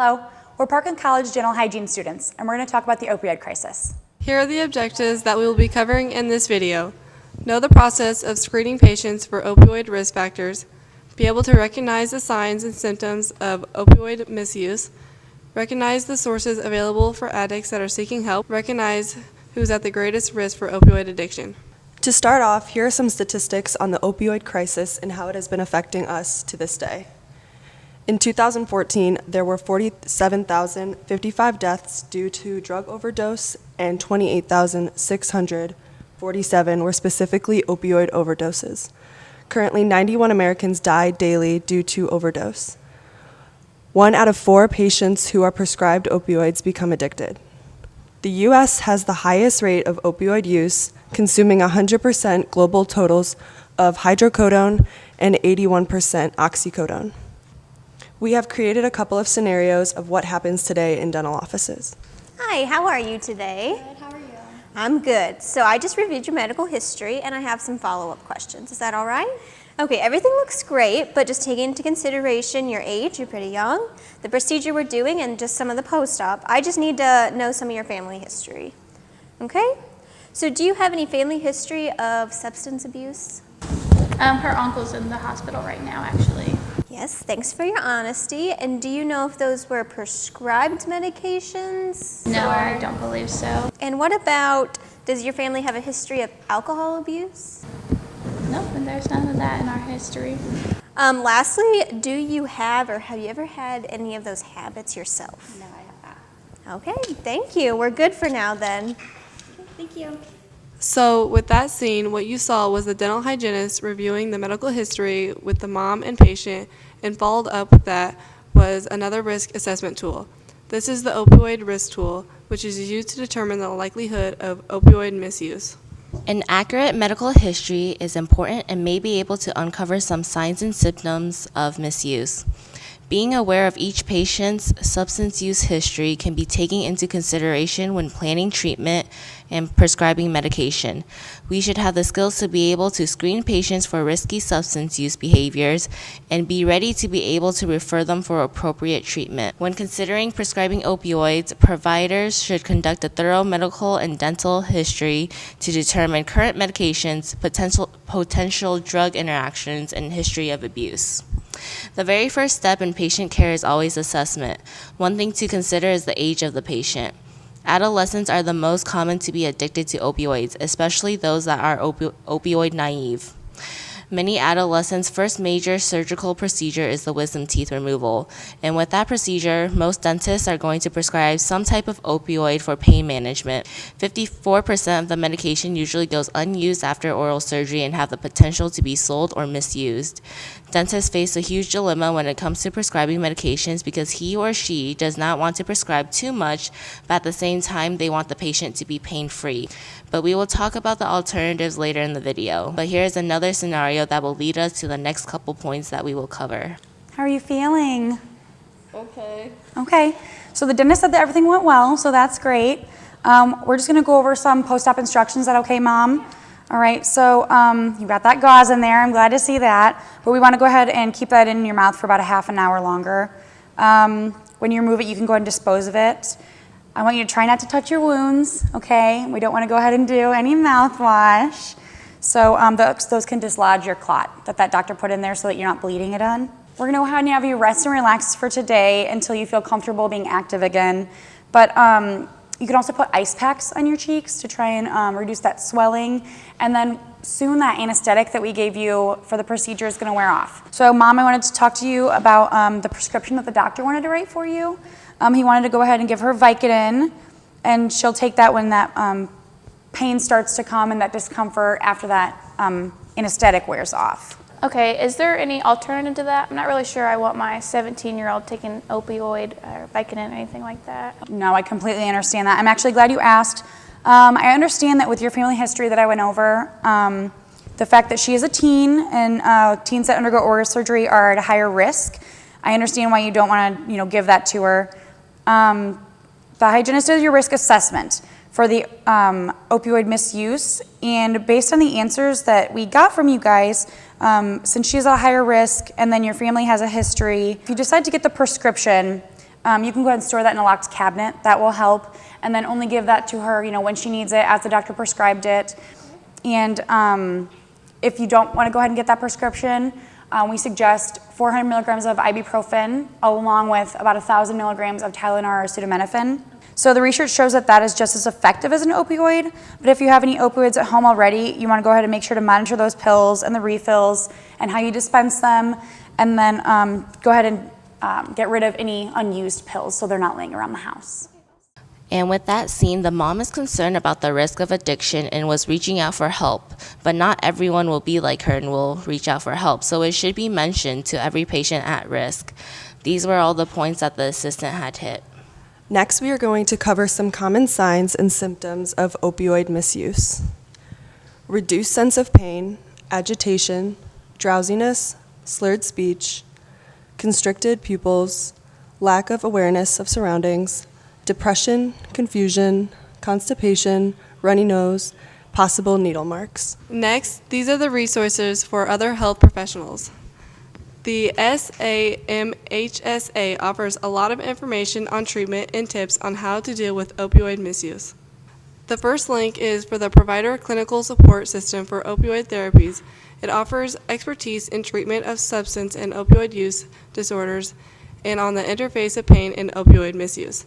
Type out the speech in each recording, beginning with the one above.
Hello, we're Parkland College dental hygiene students, and we're going to talk about the opioid crisis. Here are the objectives that we will be covering in this video. Know the process of screening patients for opioid risk factors, be able to recognize the signs and symptoms of opioid misuse, recognize the sources available for addicts that are seeking help, recognize who's at the greatest risk for opioid addiction. To start off, here are some statistics on the opioid crisis and how it has been affecting us to this day. In 2014, there were 47,055 deaths due to drug overdose, and 28,647 were specifically opioid overdoses. Currently, 91 Americans die daily due to overdose. 1 out of 4 patients who are prescribed opioids become addicted. The U.S. has the highest rate of opioid use, consuming 100% global totals of hydrocodone and 81% oxycodone. We have created a couple of scenarios of what happens today in dental offices. Hi, how are you today? Good, how are you? I'm good. So I just reviewed your medical history and I have some follow-up questions. Is that all right? Okay, everything looks great, but just taking into consideration your age, you're pretty young, the procedure we're doing, and just some of the post-op, I just need to know some of your family history. Okay? So do you have any family history of substance abuse? Her uncle's in the hospital right now, actually. Yes, thanks for your honesty. And do you know if those were prescribed medications? No, I don't believe so. And what about, does your family have a history of alcohol abuse? Nope, and there's none of that in our history. Lastly, do you have or have you ever had any of those habits yourself? No, I have not. Okay, thank you. We're good for now then. Okay, thank you. So with that scene, what you saw was the dental hygienist reviewing the medical history with the mom and patient, and followed up with that was another risk assessment tool. This is the opioid risk tool, which is used to determine the likelihood of opioid misuse. An accurate medical history is important and may be able to uncover some signs and symptoms of misuse. Being aware of each patient's substance use history can be taken into consideration when planning treatment and prescribing medication. We should have the skills to be able to screen patients for risky substance use behaviors and be ready to be able to refer them for appropriate treatment. When considering prescribing opioids, providers should conduct a thorough medical and dental history to determine current medications, potential drug interactions, and history of abuse. The very first step in patient care is always assessment. One thing to consider is the age of the patient. Adolescents are the most common to be addicted to opioids, especially those that are opioid naive. Many adolescents' first major surgical procedure is the wisdom teeth removal, and with that procedure, most dentists are going to prescribe some type of opioid for pain management. 54% of the medication usually goes unused after oral surgery and have the potential to be sold or misused. Dentists face a huge dilemma when it comes to prescribing medications because he or she does not want to prescribe too much, but at the same time, they want the patient to be pain-free. But we will talk about the alternatives later in the video. But here's another scenario that will lead us to the next couple points that we will cover. How are you feeling? Okay. Okay, so the dentist said that everything went well, so that's great. We're just gonna go over some post-op instructions. Is that okay, Mom? All right, so you've got that gauze in there. I'm glad to see that. But we want to go ahead and keep that in your mouth for about a half an hour longer. When you remove it, you can go ahead and dispose of it. I want you to try not to touch your wounds, okay? We don't want to go ahead and do any mouthwash. So those can dislodge your clot that doctor put in there so that you're not bleeding it on. We're going to go ahead and have you rest and relax for today until you feel comfortable being active again. But you can also put ice packs on your cheeks to try and reduce that swelling. And then soon that anesthetic that we gave you for the procedure is going to wear off. So Mom, I wanted to talk to you about the prescription that the doctor wanted to write for you. He wanted to go ahead and give her Vicodin, and she'll take that when that pain starts to come and that discomfort after that anesthetic wears off. Okay, is there any alternative to that? I'm not really sure I want my 17-year-old taking opioid or Vicodin or anything like that. No, I completely understand that. I'm actually glad you asked. I understand that with your family history that I went over, the fact that she is a teen and teens that undergo oral surgery are at a higher risk. I understand why you don't want to, give that to her. The hygienist does your risk assessment for the opioid misuse, and based on the answers that we got from you guys, since she's at a higher risk and then your family has a history, if you decide to get the prescription, You can go ahead and store that in a locked cabinet. That will help. And then only give that to her, when she needs it, as the doctor prescribed it. And if you don't want to go ahead and get that prescription, we suggest 400 milligrams of ibuprofen along with about 1,000 milligrams of Tylenol or acetaminophen. So the research shows that that is just as effective as an opioid, but if you have any opioids at home already, you want to go ahead and make sure to monitor those pills and the refills and how you dispense them, and then go ahead and get rid of any unused pills so they're not laying around the house. And with that seen, the mom is concerned about the risk of addiction and was reaching out for help. But not everyone will be like her and will reach out for help, so it should be mentioned to every patient at risk. These were all the points that the assistant had hit. Next, we are going to cover some common signs and symptoms of opioid misuse. Reduced sense of pain, agitation, drowsiness, slurred speech, constricted pupils, lack of awareness of surroundings, depression, confusion, constipation, runny nose, possible needle marks. Next, these are the resources for other health professionals. The SAMHSA offers a lot of information on treatment and tips on how to deal with opioid misuse. The first link is for the Provider Clinical Support System for Opioid Therapies. It offers expertise in treatment of substance and opioid use disorders and on the interface of pain and opioid misuse.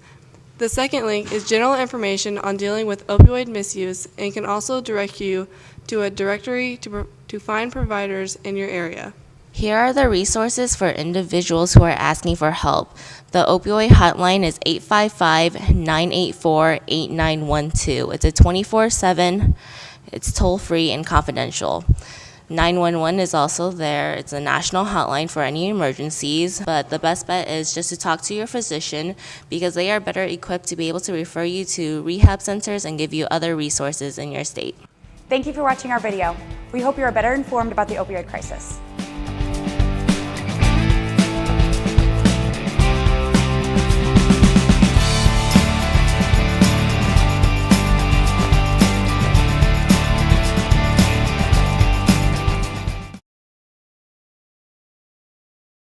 The second link is general information on dealing with opioid misuse and can also direct you to a directory to find providers in your area. Here are the resources for individuals who are asking for help. The opioid hotline is 855-984-8912. It's a 24/7, it's toll-free and confidential. 911 is also there. It's a national hotline for any emergencies, but the best bet is just to talk to your physician because they are better equipped to be able to refer you to rehab centers and give you other resources in your state. Thank you for watching our video. We hope you are better informed about the opioid crisis.